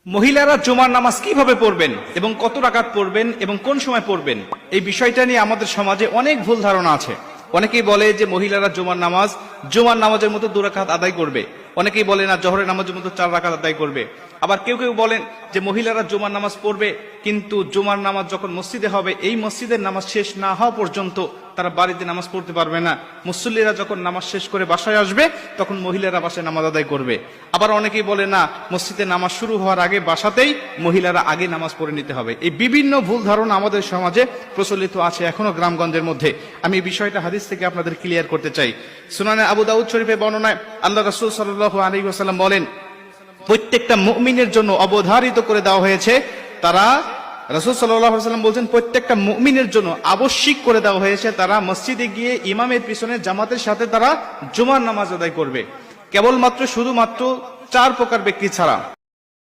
মহিলারা জুমার নামাজ কিভাবে পড়বেন এবং কত রাকাত পড়বেন এবং কোন সময় পড়বেন, এই বিষয়টা নিয়ে আমাদের সমাজে অনেক ভুল ধারণা আছে। অনেকেই বলে যে মহিলারা জুমার নামাজের মতো 2 রাকাত আদায় করবে। অনেকেই বলে না, জোহরের নামাজের মতো 4 রাকাত আদায় করবে। আবার কেউ কেউ বলেন যে মহিলারা জুমার নামাজ পড়বে, কিন্তু জুমার নামাজ যখন মসজিদে হবে এই মসজিদের নামাজ শেষ না হওয়া পর্যন্ত তারা বাড়িতে নামাজ পড়তে পারবে না। মুসল্লিরা যখন নামাজ শেষ করে বাসায় আসবে তখন মহিলারা বাসায় নামাজ আদায় করবে। আবার অনেকেই বলে না, মসজিদে নামাজ শুরু হওয়ার আগে বাসাতেই মহিলারা আগে নামাজ পড়ে নিতে হবে। এই বিভিন্ন ভুল ধারণা আমাদের সমাজে প্রচলিত আছে এখনো গ্রামগঞ্জের মধ্যে। আমি এই বিষয়টা হাদিস থেকে আপনাদের ক্লিয়ার করতে চাই। সুনানে আবু দাউদ শরীফে বর্ণনায় আল্লাহ রাসূল সাল্লাল্লাহু আলাইহি ওয়াসাল্লাম বলেন, প্রত্যেকটা মুমিনের জন্য অবধারিত করে দেওয়া হয়েছে, রাসূল সাল্লাল্লাহু আলাইহি ওয়াসাল্লাম বলছেন প্রত্যেকটা মুমিনের জন্য আবশ্যিক করে দেওয়া হয়েছে তারা মসজিদে গিয়ে ইমামের পিছনে জামাতের সাথে তারা জুমার নামাজ আদায় করবে, কেবলমাত্র শুধুমাত্র 4 প্রকার ব্যক্তি ছাড়া।